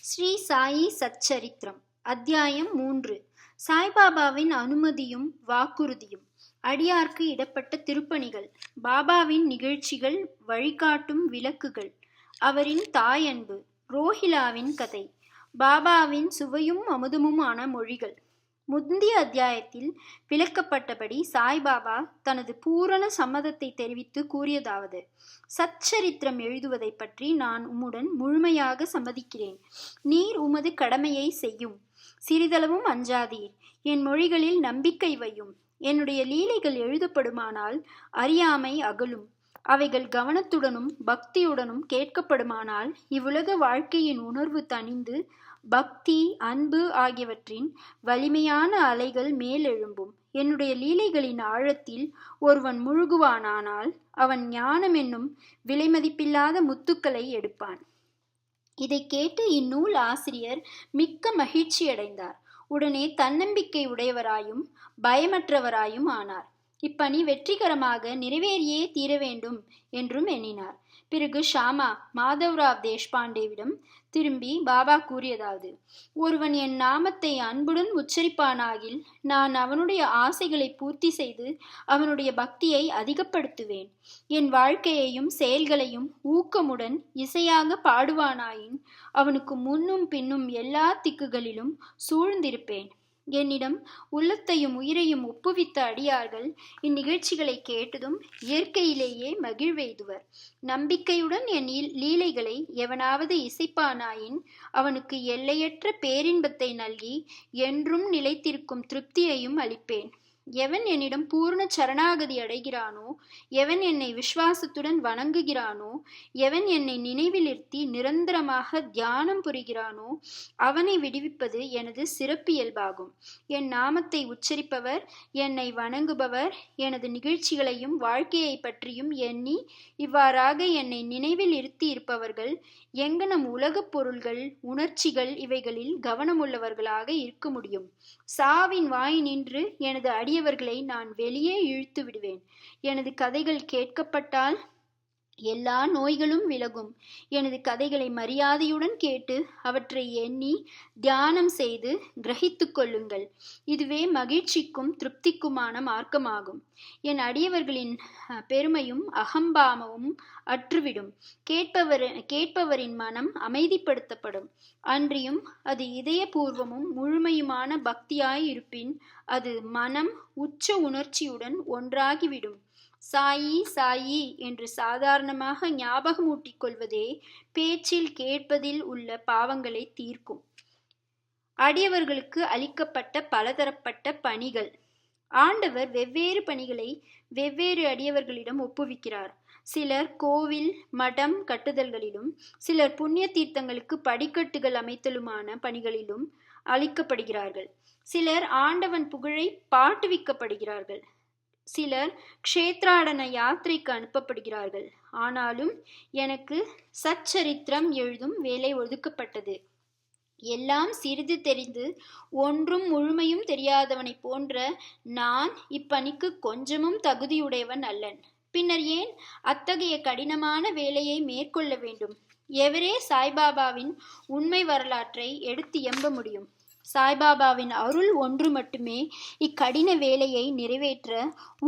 ஸ்ரீ சாயி சச்சரித்திரம் அத்தியாயம் 3. சாய்பாபாவின் அனுமதியும் வாக்குறுதியும். அடியார்க்கு இடப்பட்ட திருப்பணிகள், பாபாவின் நிகழ்ச்சிகள், வழிகாட்டும் விளக்குகள், அவரின் தாயன்பு, ரோஹிலாவின் கதை, பாபாவின் சுவையும் அமுதமுமான மொழிகள். முந்தைய அத்தியாயத்தில் விளக்கப்பட்டபடி சாய்பாபா தனது பூரண சம்மதத்தை தெரிவித்து கூறியதாவது: சச்சரித்திரம் எழுதுவதை பற்றி நான் உம்முடன் முழுமையாக சம்மதிக்கிறேன். நீர் உமது கடமையை செய்யும். சிறிதளவும் அஞ்சாதீர். என் மொழிகளில் நம்பிக்கை வையும். என்னுடைய லீலைகள் எழுதப்படுமானால் அறியாமை அகலும். அவைகள் கவனத்துடனும் பக்தியுடனும் கேட்கப்படுமானால் இவ்வுலக வாழ்க்கையின் உணர்வு தணிந்து பக்தி, அன்பு ஆகியவற்றின் வலிமையான அலைகள் மேலெழும்பும். என்னுடைய லீலைகளின் ஆழத்தில் ஒருவன் முழுகுவானானால் அவன் ஞானம் என்னும் விலைமதிப்பில்லாத முத்துக்களை எடுப்பான். இதை கேட்டு இந்நூல் ஆசிரியர் மிக்க மகிழ்ச்சி அடைந்தார். உடனே தன்னம்பிக்கை உடையவராயும் பயமற்றவராயும் ஆனார். இப்பணி வெற்றிகரமாக நிறைவேறியே தீர வேண்டும் என்றும் எண்ணினார். பிறகு ஷாமா மாதவ்ராவ் தேஷ்பாண்டேவிடம் திரும்பி பாபா கூறியதாவது: ஒருவன் என் நாமத்தை அன்புடன் உச்சரிப்பானாகில் நான் அவனுடைய ஆசைகளை பூர்த்தி செய்து அவனுடைய பக்தியை அதிகப்படுத்துவேன். என் வாழ்க்கையையும் செயல்களையும் ஊக்கமுடன் இசையாக பாடுவானாயின் அவனுக்கு முன்னும் பின்னும் எல்லா திக்குகளிலும் சூழ்ந்திருப்பேன். என்னிடம் உள்ளத்தையும் உயிரையும் ஒப்புவித்த அடியார்கள் இந்நிகழ்ச்சிகளை கேட்டதும் இயற்கையிலேயே மகிழ்வெய்துவர். நம்பிக்கையுடன் என் லீலைகளை எவனாவது இசைப்பானாயின் அவனுக்கு எல்லையற்ற பேரின்பத்தை நல்கி என்றும் நிலைத்திருக்கும் திருப்தியையும் அளிப்பேன். எவன் என்னிடம் பூர்ண சரணாகதி அடைகிறானோ, எவன் என்னை விசுவாசத்துடன் வணங்குகிறானோ, எவன் என்னை நினைவிலிருத்தி நிரந்தரமாக தியானம் புரிகிறானோ அவனை விடுவிப்பது எனது சிறப்பியல்பாகும். என் நாமத்தை உச்சரிப்பவர், என்னை வணங்குபவர், எனது நிகழ்ச்சிகளையும் வாழ்க்கையை பற்றியும் எண்ணி இவ்வாறாக என்னை நினைவில் இருத்தி இருப்பவர்கள் எங்கனம் உலகப் பொருள்கள், உணர்ச்சிகள் இவைகளில் கவனமுள்ளவர்களாக இருக்க முடியும்? சாவின் வாய் நின்று எனது அடியவர்களை நான் வெளியே இழுத்து விடுவேன். எனது கதைகள் கேட்கப்பட்டால் எல்லா நோய்களும் விலகும். எனது கதைகளை மரியாதையுடன் கேட்டு அவற்றை எண்ணி தியானம் செய்து கிரகித்து கொள்ளுங்கள். இதுவே மகிழ்ச்சிக்கும் திருப்திக்குமான மார்க்கமாகும். என் அடியவர்களின் பெருமையும் அகம்பாவமும் அற்றுவிடும். கேட்பவரின் மனம் அமைதிப்படுத்தப்படும். அன்றியும் அது இதயபூர்வமும் முழுமையுமான பக்தியாய் இருப்பின் அது மனம் உச்ச உணர்ச்சியுடன் ஒன்றாகிவிடும். சாயி சாயி என்று சாதாரணமாக ஞாபகமூட்டிக் கொள்வதே பேச்சில் கேட்பதில் உள்ள பாவங்களை தீர்க்கும். அடியவர்களுக்கு அளிக்கப்பட்ட பலதரப்பட்ட பணிகள். ஆண்டவர் வெவ்வேறு பணிகளை வெவ்வேறு அடியவர்களிடம் ஒப்புவிக்கிறார். சிலர் கோவில் மடம் கட்டுதல்களிலும், சிலர் புண்ணிய தீர்த்தங்களுக்கு படிக்கட்டுகள் அமைத்தலுமான பணிகளிலும் அளிக்கப்படுகிறார்கள். சிலர் ஆண்டவன் புகழை பாட்டுவிக்கப்படுகிறார்கள். சிலர் க்ஷேத்ராடன யாத்திரைக்கு அனுப்பப்படுகிறார்கள். ஆனாலும் எனக்கு சச்சரித்திரம் எழுதும் வேலை ஒதுக்கப்பட்டது. எல்லாம் சிறிது தெரிந்து ஒன்றும் முழுமையும் தெரியாதவனை போன்ற நான் இப்பணிக்கு கொஞ்சமும் தகுதியுடையவன் அல்லன். பின்னர் ஏன் அத்தகைய கடினமான வேலையை மேற்கொள்ள வேண்டும்? எவரே சாய்பாபாவின் உண்மை வரலாற்றை எடுத்து எம்ப முடியும்? சாய்பாபாவின் அருள் ஒன்று மட்டுமே இக்கடின வேலையை நிறைவேற்ற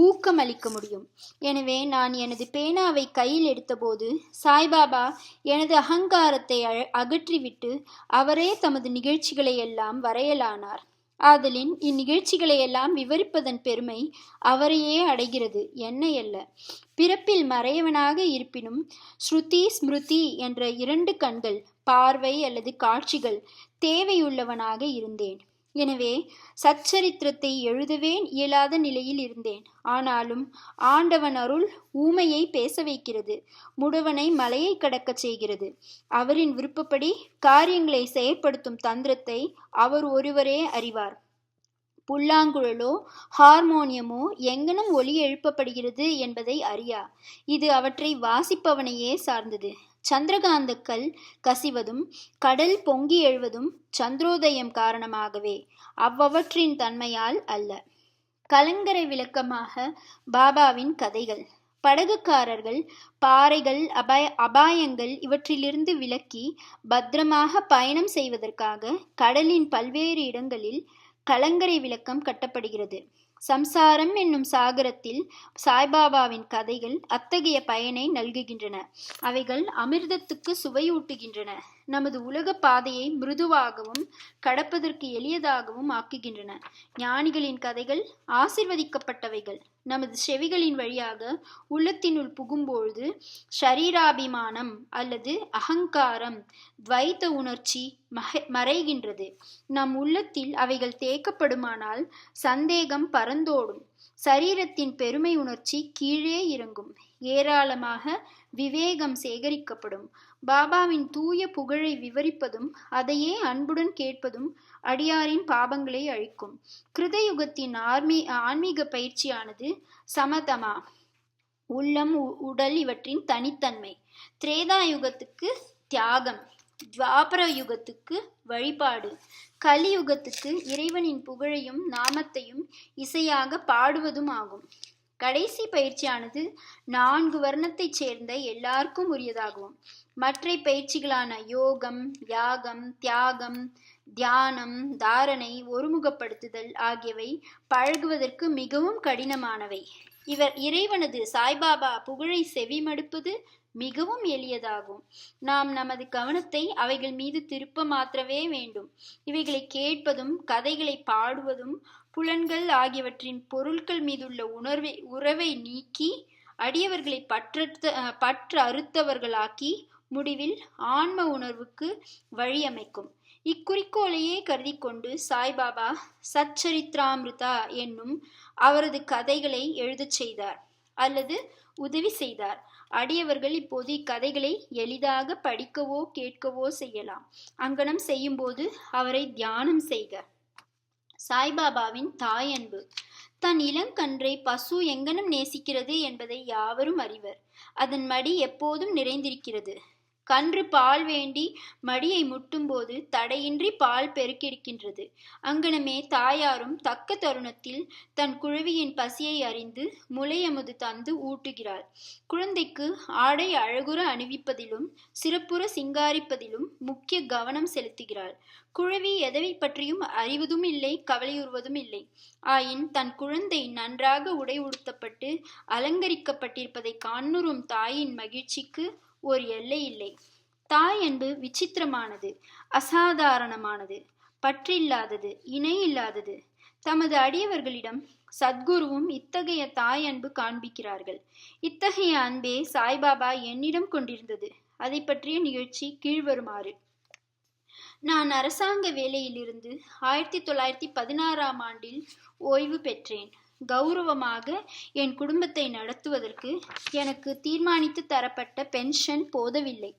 ஊக்கமளிக்க முடியும். எனவே நான் எனது பேனாவை கையில் எடுத்தபோது சாய்பாபா எனது அகங்காரத்தை அகற்றிவிட்டு அவரே தமது நிகழ்ச்சிகளை எல்லாம் வரையலானார். ஆதலின் இந்நிகழ்ச்சிகளை எல்லாம் விவரிப்பதன் பெருமை அவரையே அடைகிறது, என்னை அல்ல. பிறப்பில் மறையவனாக இருப்பினும் ஸ்ருதி ஸ்மிருதி என்ற 2 கண்கள், பார்வை அல்லது காட்சிகள் தேவையுள்ளவனாக இருந்தேன். எனவே சச்சரித்திரத்தை எழுதவே இயலாத நிலையில் இருந்தேன். ஆனாலும் ஆண்டவன் அருள் ஊமையை பேச வைக்கிறது, முடவனை மலையை கடக்கச் செய்கிறது. அவரின் விருப்பப்படி காரியங்களை செயற்படுத்தும் தந்திரத்தை அவர் ஒருவரே அறிவார். புல்லாங்குழலோ ஹார்மோனியமோ எங்கனும் ஒலி எழுப்பப்படுகிறது என்பதை அறியா. இது அவற்றை வாசிப்பவனையே சார்ந்தது. சந்திரகாந்தக்கல் கசிவதும் கடல் பொங்கி எழுவதும் சந்திரோதயம் காரணமாகவே, அவ்வவற்றின் தன்மையால் அல்ல. கலங்கரை விளக்கமாக பாபாவின் கதைகள். படகுக்காரர்கள் பாறைகள், அபாயங்கள் இவற்றிலிருந்து விலக்கி பத்திரமாக பயணம் செய்வதற்காக கடலின் பல்வேறு இடங்களில் கலங்கரை விளக்கம் கட்டப்படுகிறது. சம்சாரம் என்னும் சாகரத்தில் சாய்பாபாவின் கதைகள் அத்தகைய பயனை நல்குகின்றன. அவைகள் அமிர்தத்துக்கு சுவையூட்டுகின்றன. நமது உலக பாதையை மிருதுவாகவும் கடப்பதற்கு எளியதாகவும் ஆக்குகின்றன. ஞானிகளின் கதைகள் ஆசிர்வதிக்கப்பட்டவைகள். நமது செவிகளின் வழியாக உள்ளத்தினுள் புகும்போது ஷரீராபிமானம் அல்லது அகங்காரம், துவைத்த உணர்ச்சி மறைகின்றது. நம் உள்ளத்தில் அவைகள் தேக்கப்படுமானால் சந்தேகம் பறந்தோடும். சரீரத்தின் பெருமை உணர்ச்சி கீழே இறங்கும். ஏராளமாக விவேகம் சேகரிக்கப்படும். பாபாவின் தூய புகழை விவரிப்பதும் அதையே அன்புடன் கேட்பதும் அடியாரின் பாபங்களை அழிக்கும். கிருதயுகத்தின் ஆன்மீக பயிற்சியானது சமதமா, உள்ளம், உடல் இவற்றின் தனித்தன்மை. திரேதா யுகத்துக்கு தியாகம், துவாபர யுகத்துக்கு வழிபாடு, கலியுகத்துக்கு இறைவனின் புகழையும் நாமத்தையும் இசையாக பாடுவதும் ஆகும். கடைசி பயிற்சியானது 4 வர்ணத்தைச் சேர்ந்த எல்லாருக்கும் உரியதாகும். மற்ற பயிற்சிகளான யோகம், யாகம், தியாகம், தியானம், தாரணை, ஒருமுகப்படுத்துதல் ஆகியவை பழகுவதற்கு மிகவும் கடினமானவை. இறைவனது சாய்பாபா புகழை செவிமடுப்பது மிகவும் எளியதாகும். நாம் நமது கவனத்தை அவைகள் மீது திருப்ப மாத்திரவே வேண்டும். இவைகளை கேட்பதும் கதைகளை பாடுவதும் புலன்கள் ஆகியவற்றின் பொருட்கள் மீதுள்ள உறவை நீக்கி அடியவர்களை பற்று அறுத்தவர்களாக்கி முடிவில் ஆன்ம உணர்வுக்கு வழியமைக்கும். இக்குறிக்கோளையே கருதி கொண்டு சாய்பாபா சச்சரித்ராமிருதா என்னும் அவரது கதைகளை எழுதச் செய்தார் அல்லது உதவி செய்தார். அடியவர்கள் இப்போது இக்கதைகளை எளிதாக படிக்கவோ கேட்கவோ செய்யலாம். அங்கனம் செய்யும்போது அவரை தியானம் செய்க. சாய்பாபாவின் தாய் அன்பு. தன் இளங்கன்றை பசு எங்கனம் நேசிக்கிறது என்பதை யாவரும் அறிவர். அதன் மடி எப்போதும் நிறைந்திருக்கிறது. கன்று பால் வேண்டி மடியை முட்டும்போது தடையின்றி பால் பெருக்கெடுக்கின்றது. அங்கனமே தாயாரும் தக்க தருணத்தில் தன் குழவியின் பசியை அறிந்து முளையமுது தந்து ஊட்டுகிறாள். குழந்தைக்கு ஆடை அழகுற அணிவிப்பதிலும் சிறப்புற சிங்காரிப்பதிலும் முக்கிய கவனம் செலுத்துகிறாள். குழவி எதவை பற்றியும் அறிவதும் இல்லை, கவலையுறுவதும் இல்லை. ஆயின் தன் குழந்தை நன்றாக உடை உடுத்தப்பட்டு அலங்கரிக்கப்பட்டிருப்பதை காண்ணுறும் தாயின் மகிழ்ச்சிக்கு ஒரு எல்லை இல்லை. தாய் அன்பு விசித்திரமானது, அசாதாரணமானது, பற்றில்லாதது, இணை இல்லாதது. தமது அடியவர்களிடம் சத்குருவும் இத்தகைய தாய் அன்பு காண்பிக்கிறார்கள். இத்தகைய அன்பே சாய்பாபா என்னிடம் கொண்டிருந்தது. அதை பற்றிய நிகழ்ச்சி கீழ்வருமாறு. நான் அரசாங்க வேலையிலிருந்து 1916ஆம் ஆண்டில் ஓய்வு பெற்றேன். கௌரவமாக என் குடும்பத்தை நடத்துவதற்கு எனக்கு தீர்மானித்து தரப்பட்ட பென்ஷன் போதவில்லை.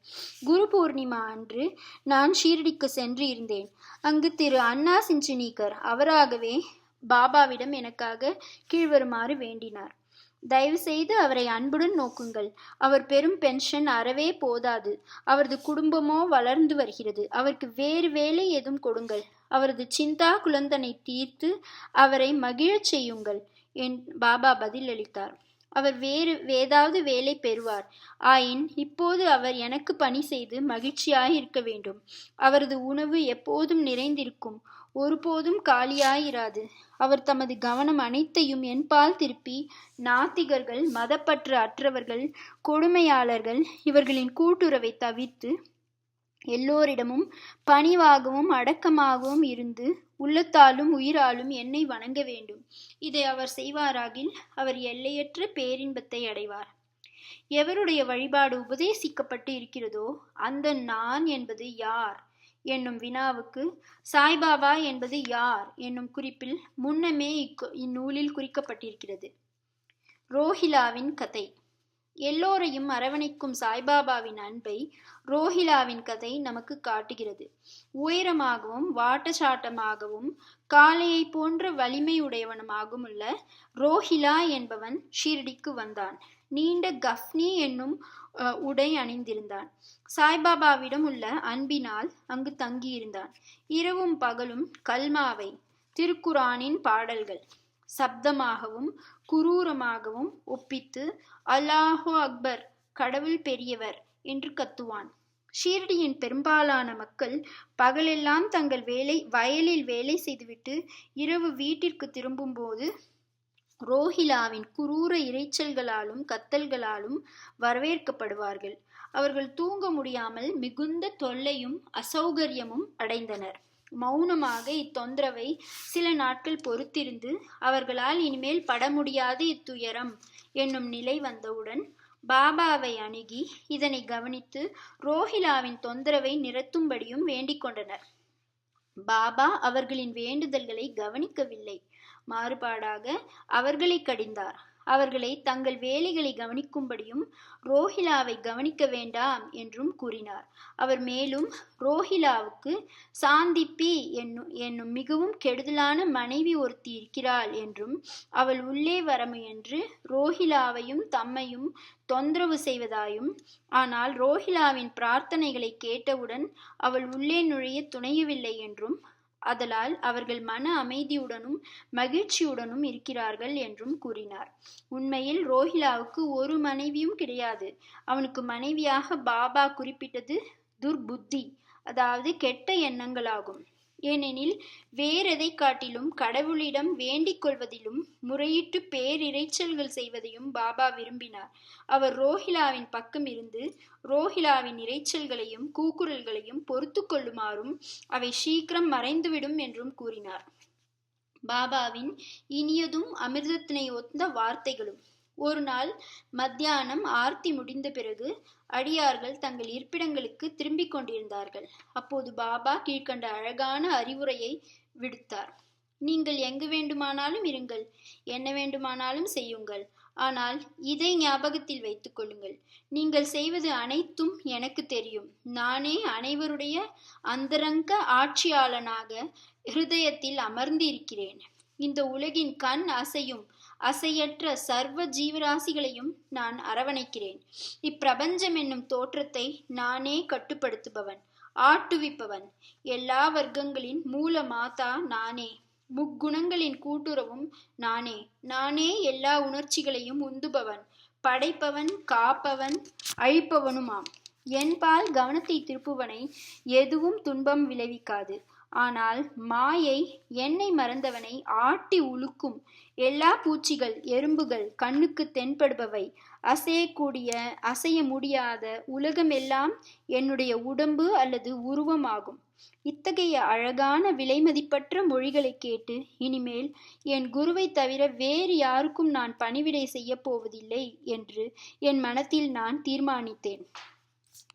குரு பூர்ணிமா அன்று நான் ஷீரடிக்கு சென்று இருந்தேன். அங்கு திரு அண்ணா சிஞ்சனீகர் அவராகவே பாபாவிடம் எனக்காக கீழ்வருமாறு வேண்டினார். தயவு செய்து அவரை அன்புடன் நோக்குங்கள். அவர் பெரும் பென்ஷன் அறவே போதாது. அவரது குடும்பமோ வளர்ந்து வருகிறது. அவருக்கு வேறு வேலை எதுவும் கொடுங்கள். அவரது சிந்தா குலந்தனை தீர்த்து அவரை மகிழச் செய்யுங்கள் என் பாபா பதிலளித்தார். அவர் வேறு ஏதாவது வேலை பெறுவார். ஆயின் இப்போது அவர் எனக்கு பணி செய்து மகிழ்ச்சியாய் இருக்க வேண்டும். அவரது உணவு எப்போதும் நிறைந்திருக்கும், ஒருபோதும் காலியாயிராது. அவர் தமது கவனம் அனைத்தையும் என்பால் திருப்பி நாத்திகர்கள், மதப்பற்று அற்றவர்கள், கொடுமையாளர்கள் இவர்களின் கூட்டுறவை தவிர்த்து எல்லோரிடமும் பணிவாகவும் அடக்கமாகவும் இருந்து உள்ளத்தாலும் உயிராலும் என்னை வணங்க வேண்டும். இதை அவர் செய்வாராகில் அவர் எல்லையற்ற பேரின்பத்தை அடைவார். எவருடைய வழிபாடு உபதேசிக்கப்பட்டு இருக்கிறதோ அந்த நான் என்பது யார் என்னும் வினாவுக்கு சாய்பாபா என்பது யார் என்னும் குறிப்பில் முன்னமே இந்நூலில் குறிக்கப்பட்டிருக்கிறது. ரோஹிலாவின் கதை. எல்லோரையும் அரவணைக்கும் சாய்பாபாவின் அன்பை ரோஹிலாவின் கதை நமக்கு காட்டுகிறது. உயரமாகவும் வாட்டச்சாட்டமாகவும் காளையை போன்ற வலிமையுடையவனுமாகவும் உள்ள ரோஹிலா என்பவன் ஷீரடிக்கு வந்தான். நீண்ட கஃப்னி என்னும் உடை அணிந்திருந்தான். சாய்பாபாவிடம் உள்ள அன்பினால் அங்கு தங்கியிருந்தான். இரவும் பகலும் கல்மாவை, திருக்குரானின் பாடல்கள், சப்தமாகவும் குரூரமாகவும் ஒப்பித்து அல்லாஹு அக்பர், கடவுள் பெரியவர் என்று கத்துவான். ஷீரடியின் பெரும்பாலான மக்கள் பகலெல்லாம் தங்கள் வயலில் வேலை செய்துவிட்டு இரவு வீட்டிற்கு திரும்பும்போது ரோஹிலாவின் குரூர இரைச்சல்களாலும் கத்தல்களாலும் வரவேற்கப்படுவார்கள். அவர்கள் தூங்க முடியாமல் மிகுந்த தொல்லையும் அசௌகரியமும் அடைந்தனர். மௌனமாக இத்தொந்தரவை சில நாட்கள் பொறுத்திருந்து அவர்களால் இனிமேல் பட முடியாது இத்துயரம் என்னும் நிலை வந்தவுடன் பாபாவை அணுகி இதனை கவனித்து ரோஹிலாவின் தொந்தரவை நிறுத்தும்படியும் வேண்டிக் கொண்டனர். பாபா அவர்களின் வேண்டுதல்களை கவனிக்கவில்லை, மாறுபாடாக அவர்களை கடிந்தார். அவர்களை தங்கள் வேலைகளை கவனிக்கும்படியும் ரோஹிலாவை கவனிக்க வேண்டாம் என்றும் கூறினார். அவர் மேலும் ரோஹிலாவுக்கு சாந்திப்பி என்னும் மிகவும் கெடுதலான மனைவி ஒருத்தி இருக்கிறாள் என்றும் அவள் உள்ளே வர முயன்று ரோஹிலாவையும் தம்மையும் தொந்தரவு செய்வதாயும், ஆனால் ரோஹிலாவின் பிரார்த்தனைகளை கேட்டவுடன் அவள் உள்ளே நுழைய துணையவில்லை என்றும், அதலால் அவர்கள் மன அமைதியுடனும் மகிழ்ச்சியுடனும் இருக்கிறார்கள் என்றும் கூறினார். உண்மையில் ரோஹிலாவுக்கு ஒரு மனைவியும் கிடையாது. அவனுக்கு மனைவியாக பாபா குறிப்பிட்டது துர்புத்தி, அதாவது கெட்ட எண்ணங்களாகும். ஏனெனில் வேறெதை காட்டிலும் கடவுளிடம் வேண்டிக் கொள்வதிலும் முறையிட்டு பேரிரைச்சல்கள் செய்வதையும் பாபா விரும்பினார். அவர் ரோஹிலாவின் பக்கம் இருந்து ரோஹிலாவின் இரைச்சல்களையும் கூக்குரல்களையும் பொறுத்து கொள்ளுமாறும் அவை சீக்கிரம் மறைந்துவிடும் என்றும் கூறினார். பாபாவின் இனியதும் அமிர்தத்தினை ஒத்த வார்த்தைகளும். ஒரு நாள் மத்தியானம் ஆர்த்தி முடிந்த பிறகு அடியார்கள் தங்கள் இருப்பிடங்களுக்கு திரும்பிக் கொண்டிருந்தார்கள். அப்போது பாபா கீழ்கண்ட அழகான அறிவுரையை விடுத்தார். நீங்கள் எங்கு வேண்டுமானாலும் இருங்கள், என்ன வேண்டுமானாலும் செய்யுங்கள். ஆனால் இதை ஞாபகத்தில் வைத்துக் கொள்ளுங்கள், நீங்கள் செய்வது அனைத்தும் எனக்கு தெரியும். நானே அனைவருடைய அந்தரங்க ஆட்சியாளனாக ஹிருதயத்தில் அமர்ந்து இருக்கிறேன். இந்த உலகின் கண் அசையும் அசையற்ற சர்வ ஜீவராசிகளையும் நான் அரவணைக்கிறேன். இப்பிரபஞ்சம் என்னும் தோற்றத்தை நானே கட்டுப்படுத்துபவன், ஆட்டுவிப்பவன். எல்லா வர்க்கங்களின் மூல மாதா நானே. முக்குணங்களின் கூட்டுறவும் நானே. நானே எல்லா உணர்ச்சிகளையும் உந்துபவன், படைப்பவன், காப்பவன், அழிப்பவனுமாம். என்பால் கவனத்தை திருப்புவனை எதுவும் துன்பம் விளைவிக்காது. ஆனால் மாயை என்னை மறந்தவனை ஆட்டி உழுக்கும். எல்லா பூச்சிகள், எறும்புகள், கண்ணுக்கு தென்படுபவை, அசையக்கூடிய அசைய முடியாத உலகமெல்லாம் என்னுடைய உடம்பு அல்லது உருவமாகும். இத்தகைய அழகான விலைமதிப்பற்ற மொழிகளை கேட்டு இனிமேல் என் குருவை தவிர வேறு யாருக்கும் நான் பணிவிடை செய்ய போவதில்லை என்று என் மனத்தில் நான் தீர்மானித்தேன்.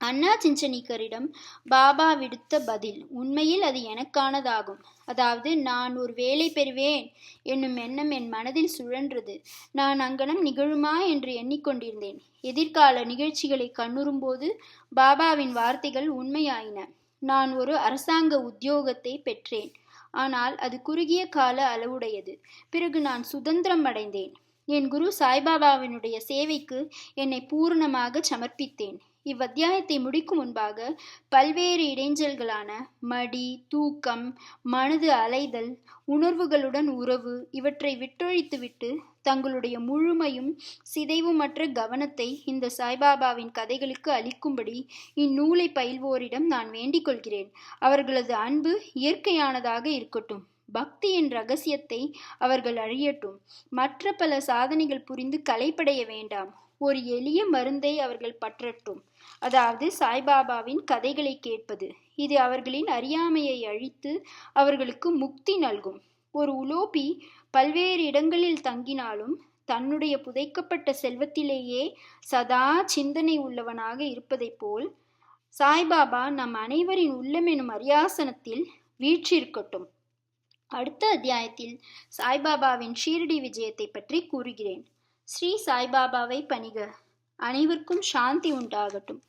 அண்ணா சிஞ்சனிக்கரிடம் பாபா விடுத்த பதில் உண்மையில் அது எனக்கானதாகும். அதாவது நான் ஒரு வேலை பெறுவேன் என்னும் எண்ணம் என் மனதில் சுழன்றது. நான் அங்கனம் நிகழுமா என்று எண்ணிக்கொண்டிருந்தேன். எதிர்கால நிகழ்ச்சிகளை கண்ணுறும்போது பாபாவின் வார்த்தைகள் உண்மையாயின. நான் ஒரு அரசாங்க உத்தியோகத்தை பெற்றேன். ஆனால் அது குறுகிய கால அளவுடையது. பிறகு நான் சுதந்திரம் அடைந்தேன். என் குரு சாய்பாபாவினுடைய சேவைக்கு என்னை பூரணமாக சமர்ப்பித்தேன். இவ்வத்தியாயத்தை முடிக்கும் முன்பாக பல்வேறு இடைஞ்சல்களான மடி, தூக்கம், மனது அலைதல், உணர்வுகளுடன் உறவு இவற்றை விட்டொழித்துவிட்டு தங்களுடைய முழுமையும் சிதைவுமற்ற கவனத்தை இந்த சாய்பாபாவின் கதைகளுக்கு அளிக்கும்படி இந்நூலை பயில்வோரிடம் நான் வேண்டிக் கொள்கிறேன். அவர்களது அன்பு இயற்கையானதாக இருக்கட்டும். பக்தியின் ரகசியத்தை அவர்கள் அறியட்டும். மற்ற பல சாதனைகள் புரிந்து கலைப்படைய வேண்டாம். ஒரு எளிய மருந்தை அவர்கள் பற்றட்டும். அதாவது சாய்பாபாவின் கதைகளை கேட்பது. இது அவர்களின் அறியாமையை அழித்து அவர்களுக்கு முக்தி நல்கும். ஒரு உலோபி பல்வேறு இடங்களில் தங்கினாலும் தன்னுடைய புதைக்கப்பட்ட செல்வத்திலேயே சதா சிந்தனை உள்ளவனாக இருப்பதை போல் சாய்பாபா நம் அனைவரின் உள்ளம் எனும் அரியாசனத்தில் வீற்றிருக்கட்டும். அடுத்த அத்தியாயத்தில் சாய்பாபாவின் ஷீரடி விஜயத்தை பற்றி கூறுகிறேன். ஸ்ரீ சாய்பாபாவை பணிக. அனைவருக்கும் சாந்தி உண்டாகட்டும்.